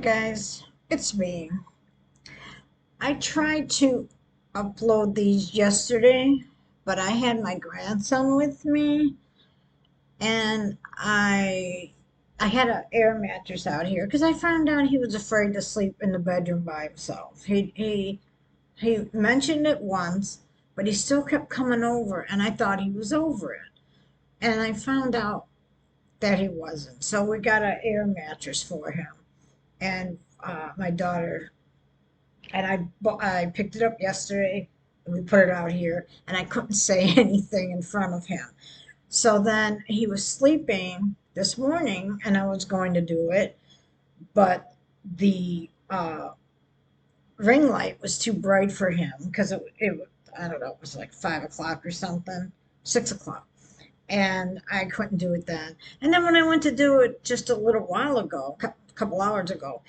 Guys, it's me. I tried to upload these yesterday, but I had my grandson with me and I had an air mattress out here because I found out he was afraid to sleep in the bedroom by himself. He mentioned it once, but he still kept coming over and I thought he was over it. And I found out that he wasn't. So we got an air mattress for him. And my daughter and I picked it up yesterday and we put it out here and I couldn't say anything in front of him. So then he was sleeping this morning and I was going to do it, but the ring light was too bright for him because it I don't know, it was like 5 o'clock or something, 6 o'clock. And I couldn't do it then. And then when I went to do it just a little while ago, a couple hours ago,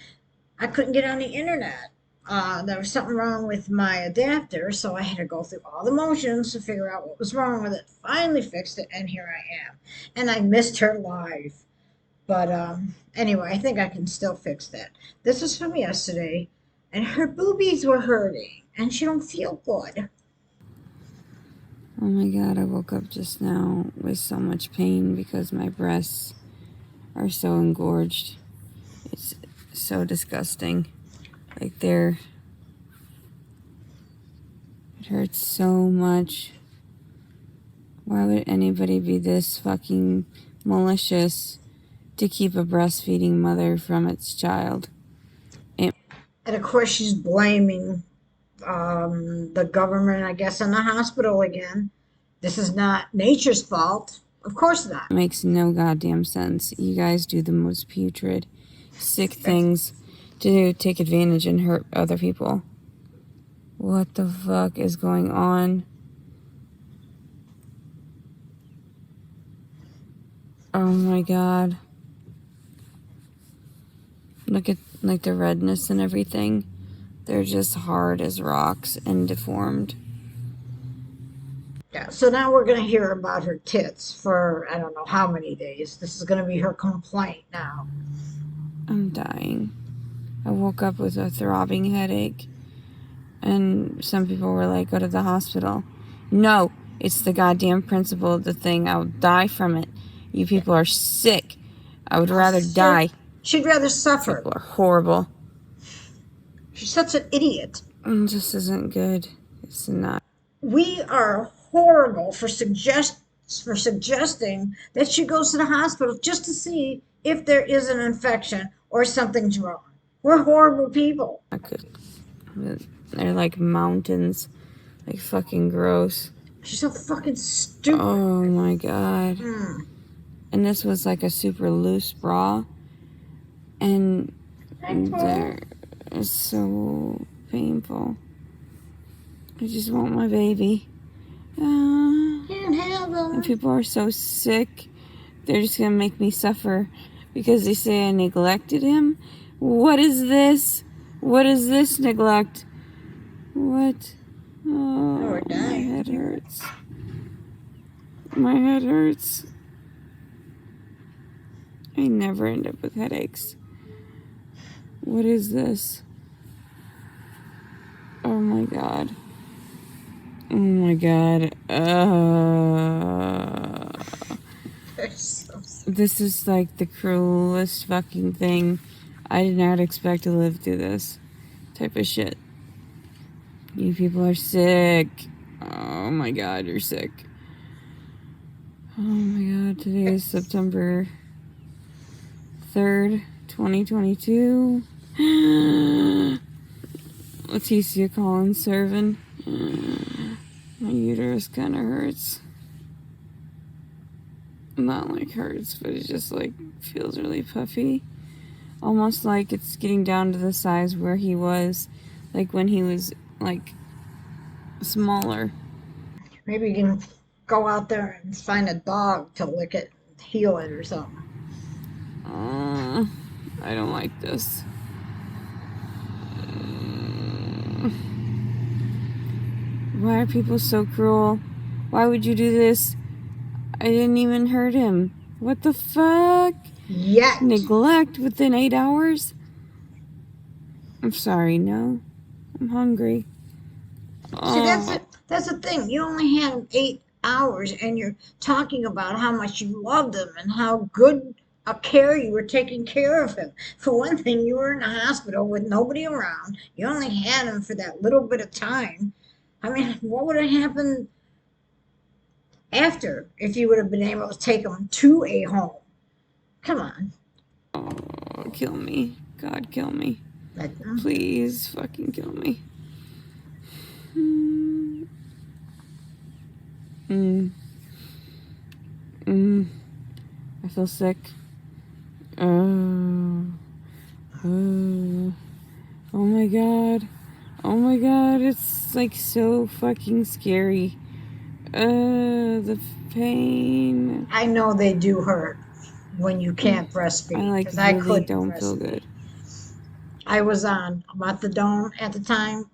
I couldn't get on the internet. There was something wrong with my adapter, so I had to go through all the motions to figure out what was wrong with it. Finally fixed it, and here I am. And I missed her live. But anyway, I think I can still fix that. This is from yesterday, and her boobies were hurting, and she don't feel good. Oh my god, I woke up just now with so much pain because my breasts are so engorged. It's so disgusting. Like it hurts so much. Why would anybody be this fucking malicious to keep a breastfeeding mother from its child? And of course, she's blaming the government, I guess, and the hospital again. This is not nature's fault. Of course not. It makes no goddamn sense. You guys do the most putrid, sick things to take advantage and hurt other people. What the fuck is going on? Oh my god. Look at like the redness and everything. They're just hard as rocks and deformed. Yeah, so now we're going to hear about her tits for I don't know how many days. This is going to be her complaint now. I'm dying. I woke up with a throbbing headache. And some people were like, go to the hospital. No, it's the goddamn principle of the thing. I'll die from it. You people are sick. I would rather die. She'd rather suffer. People are horrible. She's such an idiot. This isn't good. It's not. We are horrible for suggesting that she goes to the hospital just to see if there is an infection or something's wrong. We're horrible people. They're like mountains. Like fucking gross. She's so fucking stupid. Oh my god. And this was like a super loose bra. And it's so painful. I just want my baby. Can't have them. And people are so sick. They're just gonna make me suffer because they say I neglected him. What is this? What is this neglect? What? Oh, my head hurts. My head hurts. I never end up with headaches. What is this? Oh my god. Oh my god. This is like the cruelest fucking thing. I did not expect to live through this type of shit. You people are sick. Oh my god, you're sick. Oh my god, today is September 3rd, 2022. Leticia Collins serving. My uterus kind of hurts. Not like hurts, but it just like feels really puffy. Almost like it's getting down to the size where he was, like when he was like smaller. Maybe you can go out there and find a dog to lick it, heal it or something. I don't like this. Why are people so cruel? Why would you do this? I didn't even hurt him. What the fuck? Yet. Neglect within 8 hours? I'm sorry, no. I'm hungry. See, that's Oh, it. That's the thing. You only had him 8 hours, and you're talking about how much you loved him and how good a care you were taking care of him. For one thing, you were in a hospital with nobody around. You only had him for that little bit of time. I mean, what would have happened after if you would have been able to take him to a home? Come on. kill me. God, kill me. But, Please fucking kill me. Mm. Mm. Mm. I feel sick. Oh. Oh. Oh my god. Oh my god, it's like so fucking scary. The pain. I know they do hurt when you can't I breastfeed like because I really couldn't don't feel breastfeed. good. I was on methadone at the time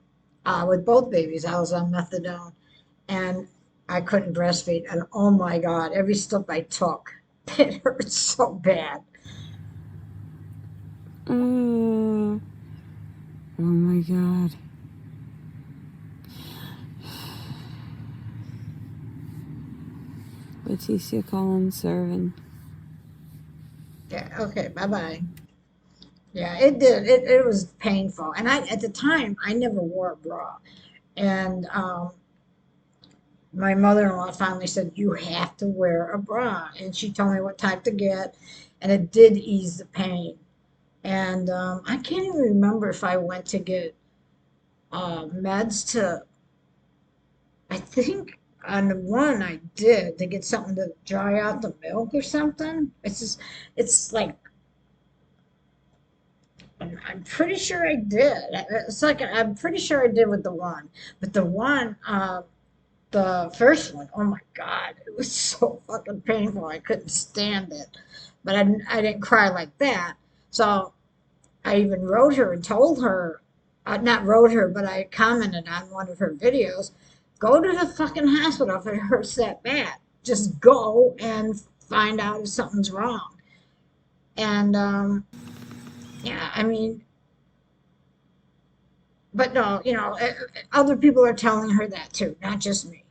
with both babies. I was on methadone and I couldn't breastfeed. And oh my God, every step I took, it hurt so bad. Oh, oh my god. Leticia Collins serving. Yeah, okay, bye bye. Yeah, it did. It was painful. And at the time, I never wore a bra. And my mother-in-law finally said, "You have to wear a bra." And she told me what type to get. And it did ease the pain. And I can't even remember if I went to get meds to, I think on the one I did to get something to dry out the milk or something. It's just, it's like, I'm pretty sure I did. It's like, I'm pretty sure I did with the one. But the one, the first one, oh my God, it was so fucking painful. I couldn't stand it. But I didn't cry like that. So I even wrote her and told her, not wrote her, but I commented on one of her videos. Go to the fucking hospital if it hurts that bad. Just go and find out if something's wrong. And yeah, I mean, but no, other people are telling her that too, not just me.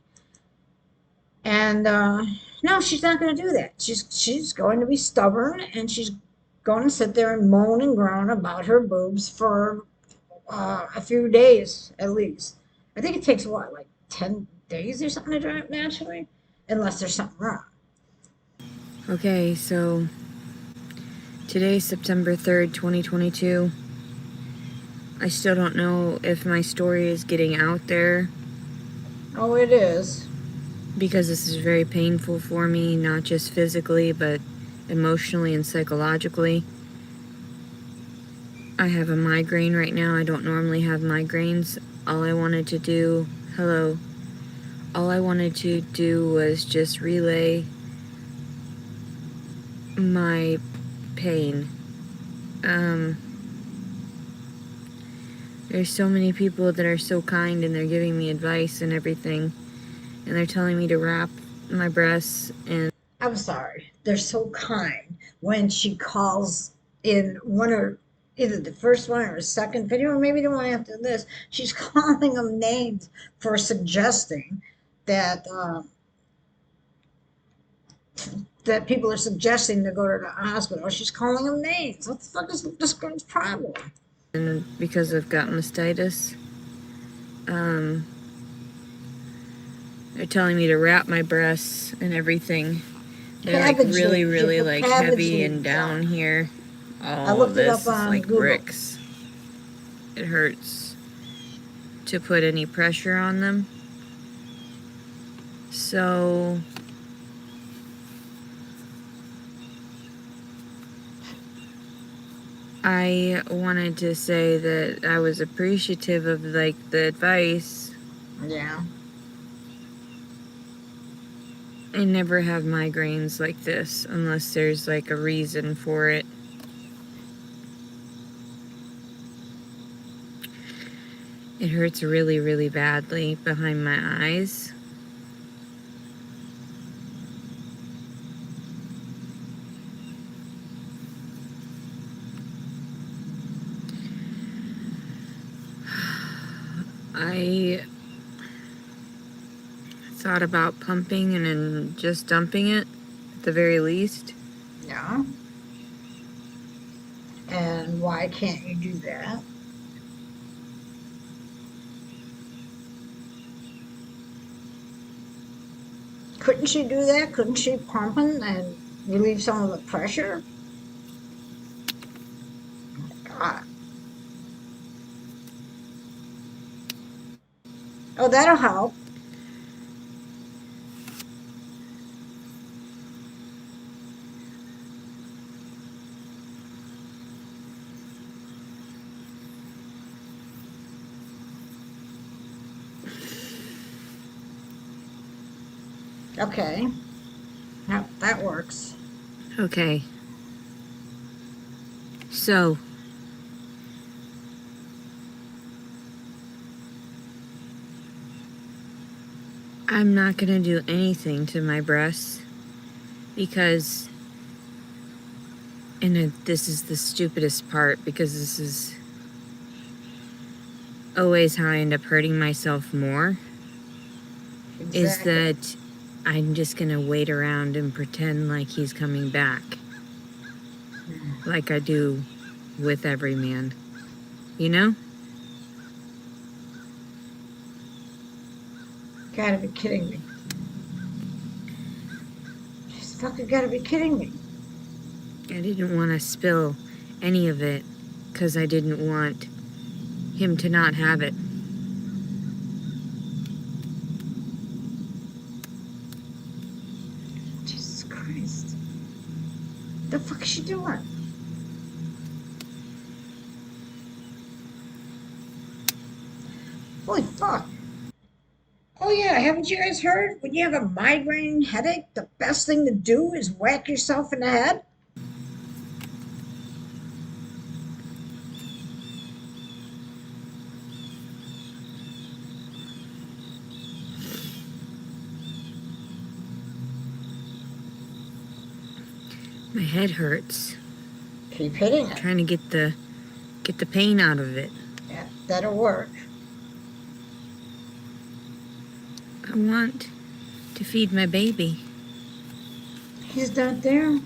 And no, she's not going to do that. She's going to be stubborn, and she's going to sit there and moan and groan about her boobs for a few days at least. I think it takes what, like 10 days or something to dry up naturally, unless there's something wrong. Okay, so today's September 3rd, 2022. I still don't know if my story is getting out there Oh, it is. because this is very painful for me, not just physically, but emotionally and psychologically. I have a migraine right now. I don't normally have migraines. All I wanted to do, hello, all I wanted to do was just relay my pain. Um, there's so many people that are so kind and they're giving me advice and everything. And they're telling me to wrap my breasts and I'm sorry. They're so kind when she calls in one or either the first one or the second video, or maybe the one after this. She's calling them names for suggesting that that people are suggesting to go to the hospital. She's calling them names. What the fuck is this girl's problem? because I've got mastitis. Um, they're telling me to wrap my breasts and everything. They're like really, Cabbage leaves. You really put like cabbage heavy and leaves down on. here. I All of looked it up this is on like Google. bricks. It hurts to put any pressure on them. So I wanted to say that I was appreciative of like the advice. Yeah. I never have migraines like this unless there's like a reason for it. It hurts really, really badly behind my eyes. I thought about pumping and then just dumping it at the very least. Yeah. And why can't you do that? Couldn't she do that? Couldn't she pump him and relieve some of the pressure? God. Oh, that'll help. Okay. Yep, that works. Okay. So, I'm not gonna do anything to my breasts because, and this is the stupidest part because this is always how I end up hurting myself more, is Exactly. that I'm just gonna wait around and pretend like he's coming back, like I do with every man. You know? Gotta be kidding me. She's fucking gotta be kidding me. I didn't want to spill any of it because I didn't want him to not have it. Jesus Christ. The fuck is she doing? Holy fuck. Oh yeah, haven't you guys heard? When you have a migraine headache, the best thing to do is whack yourself in the head? My head hurts. Keep hitting I'm it. trying to get the pain out of it. Yeah, that'll work. I want to feed my baby. He's not there.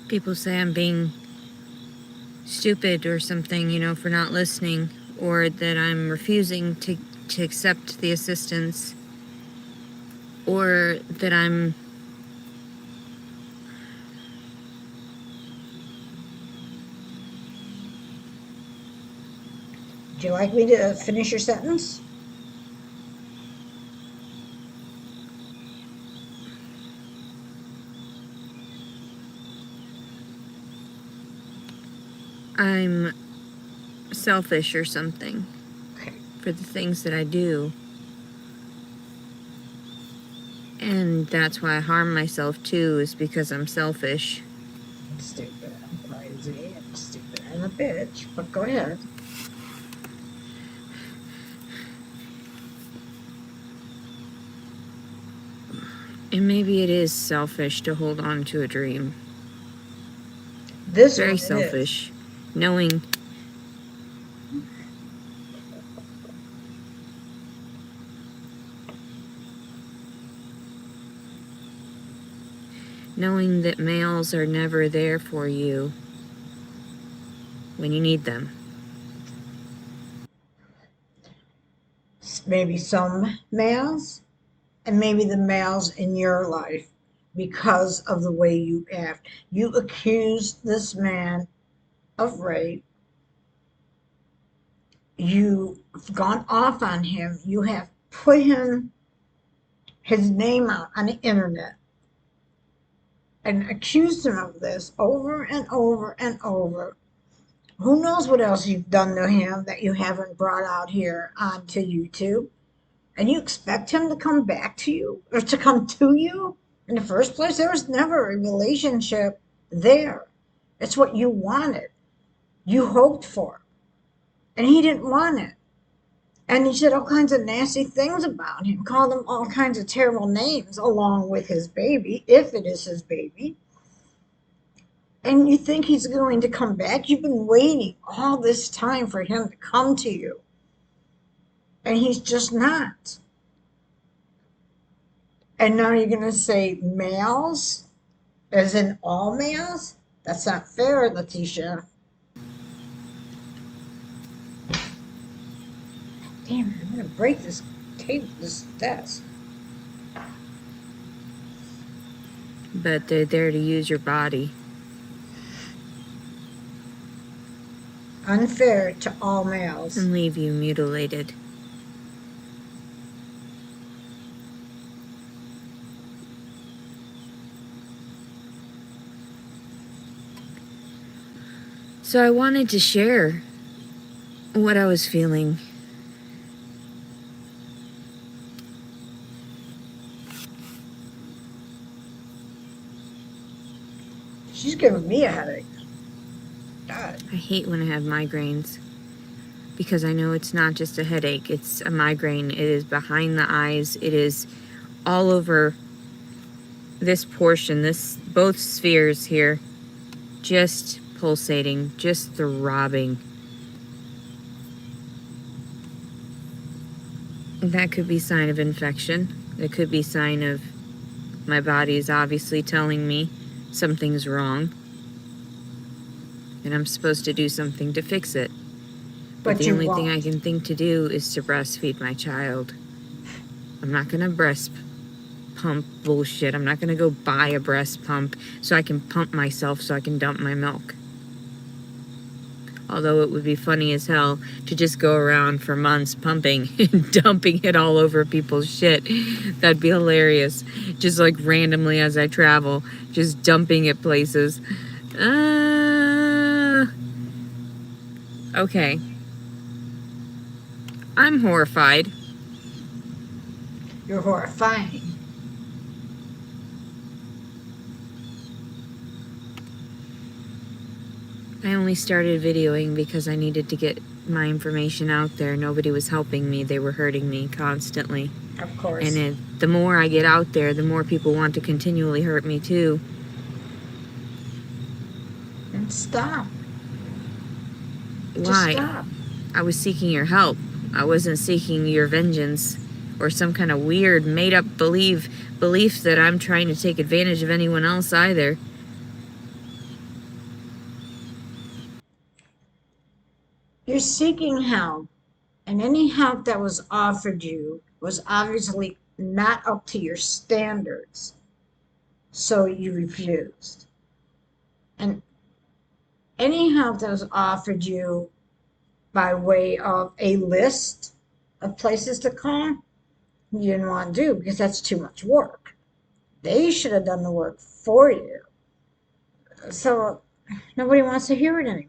People say I'm being stupid or something, you know, for not listening, or that I'm refusing to accept the assistance, or that I'm Would you like me to finish your sentence? I'm selfish or something Okay. for the things that I do. And that's why I harm myself too, is because I'm selfish. I'm stupid. I'm crazy. I'm stupid and a bitch. But go ahead. And maybe it is selfish to hold on to a dream. This Very one it is. selfish. Knowing that males are never there for you when you need them. Maybe some males, and maybe the males in your life because of the way you act. You accused this man of rape. You've gone off on him. You have put his name out on the internet and accused him of this over and over and over. Who knows what else you've done to him that you haven't brought out here onto YouTube? And you expect him to come back to you or to come to you? In the first place, there was never a relationship there. It's what you wanted, you hoped for, and he didn't want it. And he said all kinds of nasty things about him, called him all kinds of terrible names along with his baby, if it is his baby. And you think he's going to come back? You've been waiting all this time for him to come to you. And he's just not. And now you're going to say males, as in all males? That's not fair, Letitia. Damn it, I'm going to break this table, this desk. But they're there to use your body. Unfair to all males. And leave you mutilated. So I wanted to share what I was feeling. She's giving me a headache. God. I hate when I have migraines because I know it's not just a headache, it's a migraine. It is behind the eyes. It is all over this portion, both spheres here, just pulsating, just throbbing. That could be sign of infection. It could be sign of my body is obviously telling me something's wrong and I'm supposed to do something to fix it. But the only thing I can think to do is to breastfeed my child. I'm not gonna breast pump bullshit. I'm not gonna go buy a breast pump so I can pump myself so I can dump my milk. Although it would be funny as hell to just go around for months pumping and dumping it all over people's shit. That'd be hilarious. Just like randomly as I travel, just dumping it places. Okay. I'm horrified. You're horrifying. I only started videoing because I needed to get my information out there. Nobody was helping me. They were hurting me constantly. Of course. And the more I get out there, the more people want to continually hurt me too. And stop. Why? Just stop. I was seeking your help. I wasn't seeking your vengeance or some kind of weird made-up belief that I'm trying to take advantage of anyone else either. You're seeking help, and any help that was offered you was obviously not up to your standards, so you refused. And any help that was offered you by way of a list of places to call, you didn't want to do because that's too much work. They should have done the work for you. So nobody wants to hear it anymore.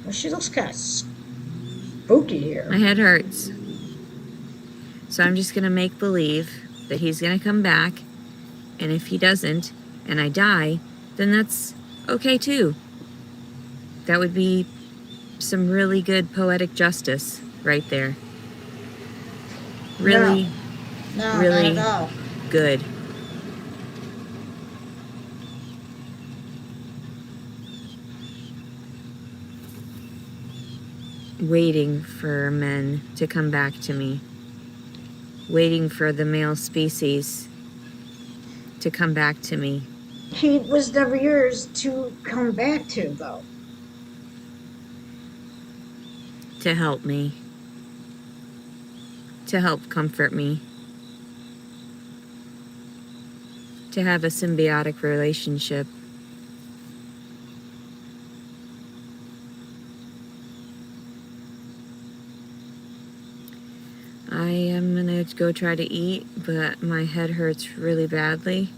Well, she looks kind of spooky here. My head hurts. So I'm just going to make believe that he's going to come back. And if he doesn't, and I die, then that's okay too. That would be some really good poetic justice right there. Really, no, really not at all. good. Waiting for men to come back to me. Waiting for the male species to come back to me. He was never yours to come back to, though. To help me. To help comfort me. To have a symbiotic relationship. I am gonna go try to eat, but my head hurts really badly.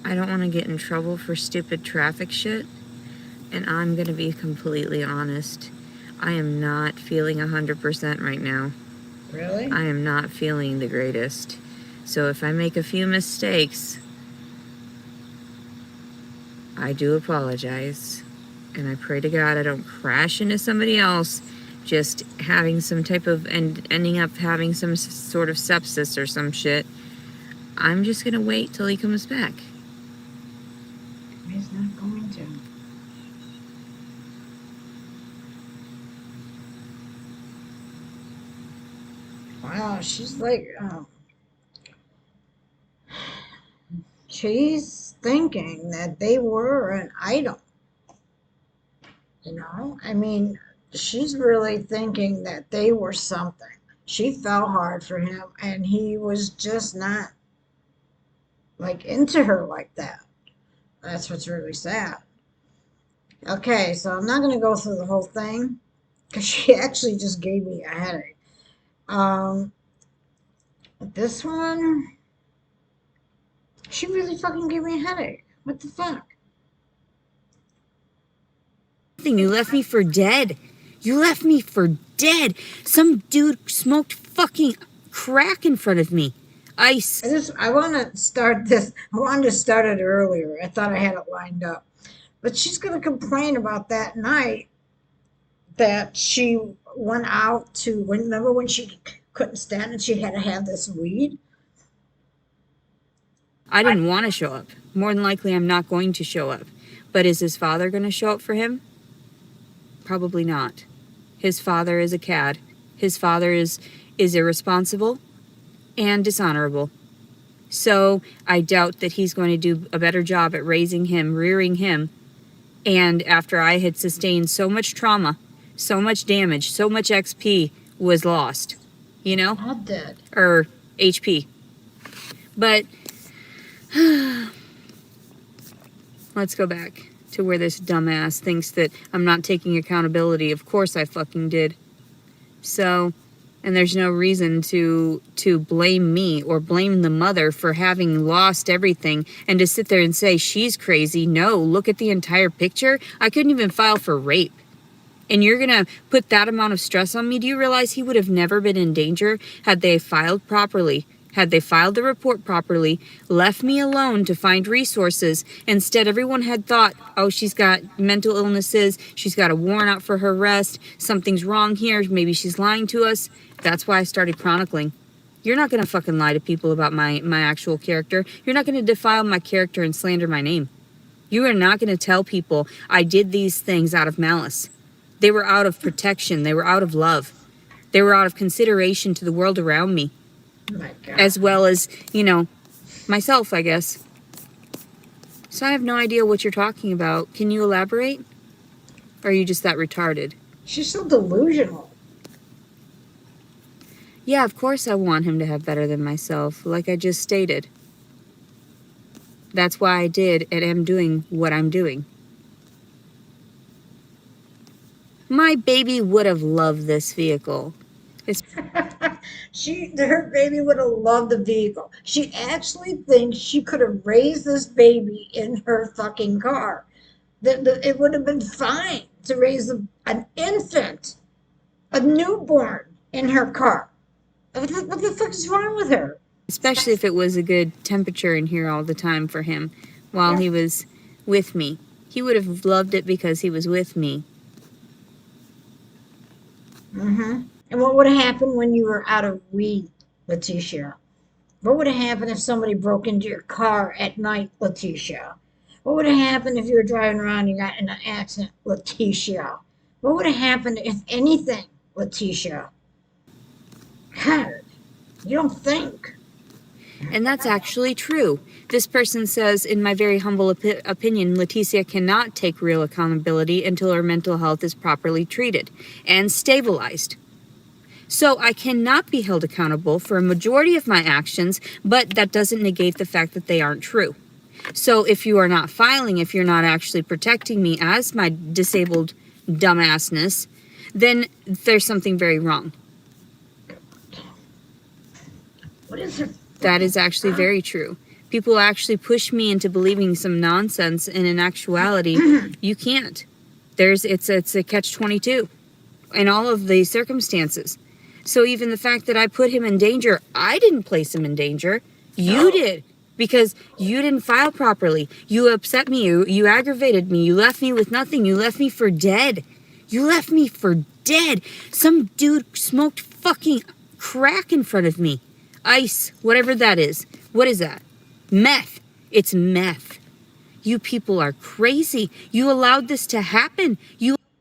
I don't want to get in trouble for stupid traffic shit, and I'm gonna be completely honest. I am not feeling 100% right now. Really? I am not feeling the greatest. So if I make a few mistakes, I do apologize. And I pray to God I don't crash into somebody else just having some type of, and ending up having some sort of sepsis or some shit. I'm just gonna wait till he comes back. He's not going to. Wow, she's like, she's thinking that they were an item. You know, I mean, she's really thinking that they were something. She fell hard for him, and he was just not like into her like that. That's what's really sad. Okay, so I'm not going to go through the whole thing because she actually just gave me a headache. Um, this one, she really fucking gave me a headache. What the fuck? You left me for dead. You left me for dead. Some dude smoked fucking crack in front of me. Ice. I want to start this. I wanted to start it earlier. I thought I had it lined up. But she's going to complain about that night that she went out to, remember when she couldn't stand it, she had to have this weed? I didn't want to show up. More than likely, I'm not going to show up. But is his father going to show up for him? Probably not. His father is a cad. His father is irresponsible and dishonorable. So I doubt that he's going to do a better job at raising him, rearing him. And after I had sustained so much trauma, so much damage, so much XP was lost, you know? Not dead. Or HP. But let's go back to where this dumbass thinks that I'm not taking accountability. Of course I fucking did. So, and there's no reason to blame me or blame the mother for having lost everything and to sit there and say she's crazy. No, look at the entire picture. I couldn't even file for rape. And you're going to put that amount of stress on me? Do you realize he would have never been in danger had they filed properly? Had they filed the report properly, left me alone to find resources. Instead, everyone had thought, oh, she's got mental illnesses, she's got a warrant out for her arrest, something's wrong here, maybe she's lying to us. That's why I started chronicling. You're not going to fucking lie to people about my actual character. You're not going to defile my character and slander my name. You are not going to tell people I did these things out of malice. They were out of protection. They were out of love. They were out of consideration to the world around me. Oh my God. As well as, you know, myself, I guess. So I have no idea what you're talking about. Can you elaborate? Or are you just that retarded? She's so delusional. Yeah, of course I want him to have better than myself, like I just stated. That's why I did and am doing what I'm doing. My baby would have loved this vehicle. Her baby would have loved the vehicle. She actually thinks she could have raised this baby in her fucking car. It would have been fine to raise an infant, a newborn, in her car. What the fuck is wrong with her? Especially if it was a good temperature in here all the time for him while he was with me. He would have loved it because he was with me. Mm-hmm. And what would have happened when you were out of weed, Leticia? What would have happened if somebody broke into your car at night, Leticia? What would have happened if you were driving around and you got in an accident, Leticia? What would have happened if anything, Leticia? God, you don't think. And that's actually true. This person says, in my very humble opinion, Leticia cannot take real accountability until her mental health is properly treated and stabilized. So I cannot be held accountable for a majority of my actions, but that doesn't negate the fact that they aren't true. So if you are not filing, if you're not actually protecting me as my disabled dumbassness, then there's something very wrong. What is it? That is actually very true. People actually push me into believing some nonsense, and in actuality, you can't. It's a catch-22 in all of these circumstances. So even the fact that I put him in danger, I didn't place him in danger. You did. because you didn't file properly. You upset me. You aggravated me. You left me with nothing. You left me for dead. You left me for dead. Some dude smoked fucking crack in front of me. Ice, whatever that is. What is that? Meth. It's meth. You people are crazy. You allowed this to happen.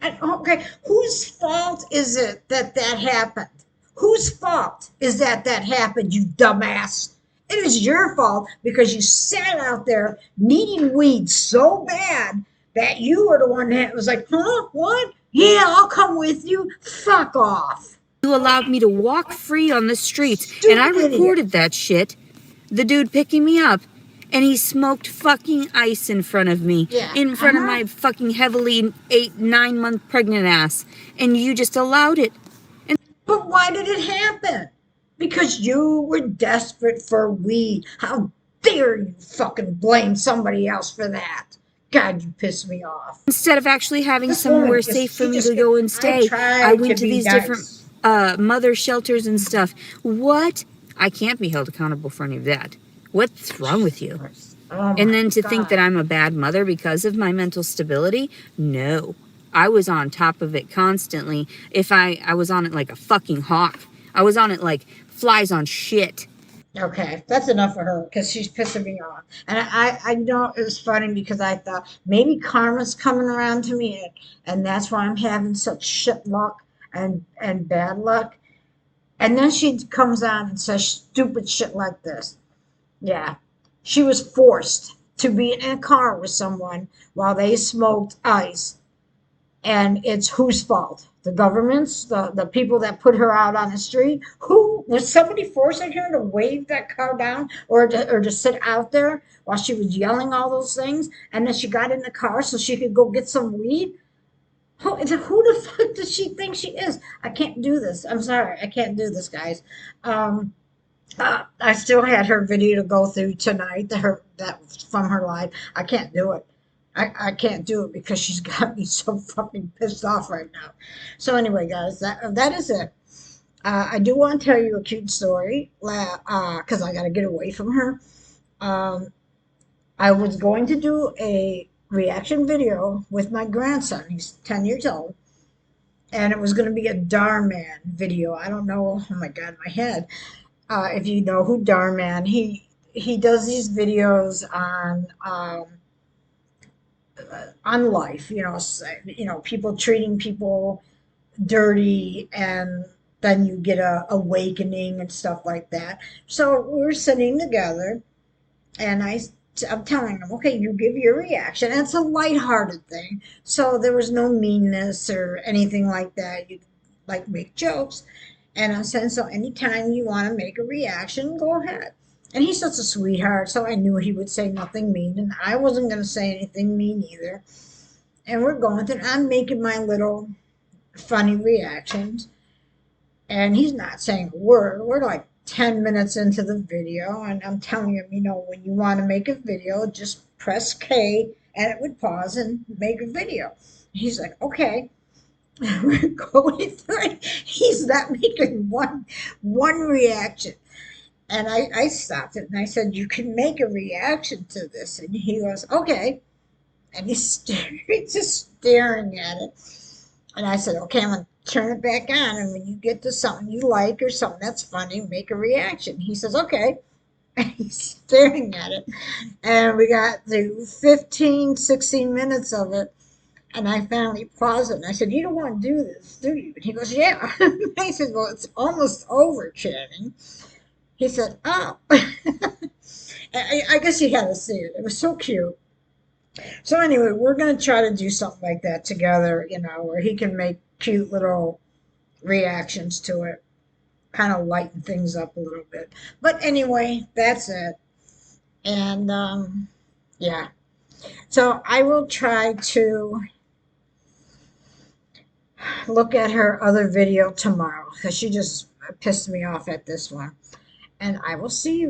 Okay, whose fault is it that that happened? Whose fault is that happened, you dumbass? It is your fault because you sat out there needing weed so bad that you were the one that was like, huh, what? Yeah, I'll come with you. Fuck off. You allowed me to walk free on the streets, and I Stupid idiot. recorded that shit. The dude picking me up, and he smoked fucking ice in front of me, Yeah. in front of my fucking heavily 8-9 month pregnant ass, and you just allowed it. But why did it happen? Because you were desperate for weed. How dare you fucking blame somebody else for that? God, you piss me off. Instead of actually having This somewhere woman safe just, for she me just to get, go and I stay, I tried to went to be these different nice. mother shelters and stuff. What? I can't be held accountable for any of that. What's wrong with you? Oh And my then to think that God. I'm a bad mother because of my mental stability? No. I was on top of it constantly. I was on it like a fucking hawk. I was on it like flies on shit. Okay, that's enough for her because she's pissing me off. And I know it was funny because I thought maybe karma's coming around to me, and that's why I'm having such shit luck and bad luck. And then she comes on and says stupid shit like this. Yeah. She was forced to be in a car with someone while they smoked ice. And it's whose fault? The government's, the people that put her out on the street? Who was somebody forcing her to wave that car down or to sit out there while she was yelling all those things? And then she got in the car so she could go get some weed? Who the fuck does she think she is? I can't do this. I'm sorry. I can't do this, guys. Um, I still had her video to go through tonight, that from her live. I can't do it. I can't do it because she's got me so fucking pissed off right now. So anyway, guys, that is it. I do want to tell you a cute story, because I got to get away from her. Um, I was going to do a reaction video with my grandson. He's 10 years old, and it was going to be a Darman video. I don't know. Oh my God, my head. If you know who Darman, he does these videos on life. People treating people dirty, and then you get a awakening and stuff like that. So we're sitting together, and I'm telling him, okay, you give your reaction. And it's a lighthearted thing, so there was no meanness or anything like that. You like make jokes, and I said, so anytime you want to make a reaction, go ahead. And he's such a sweetheart, so I knew he would say nothing mean, and I wasn't going to say anything mean either. And we're going through, I'm making my little funny reactions, and he's not saying a word. We're like 10 minutes into the video, and I'm telling him, when you want to make a video, just press K and it would pause and make a video. He's like, okay. We're going through it. He's not making one reaction. And I stopped it and I said, you can make a reaction to this. And he goes, okay. And he's just staring at it. And I said, okay, I'm going to turn it back on. And when you get to something you like or something that's funny, make a reaction. He says, okay. And he's staring at it. And we got through 15, 16 minutes of it. And I finally paused it and I said, you don't want to do this, do you? And he goes, yeah. I said, well, it's almost over, Channing. He said, oh. I guess you had to see it. It was so cute. So anyway, we're going to try to do something like that together, where he can make cute little reactions to it, kind of lighten things up a little bit. But anyway, that's it. And yeah. So I will try to look at her other video tomorrow because she just pissed me off at this one. And I will see you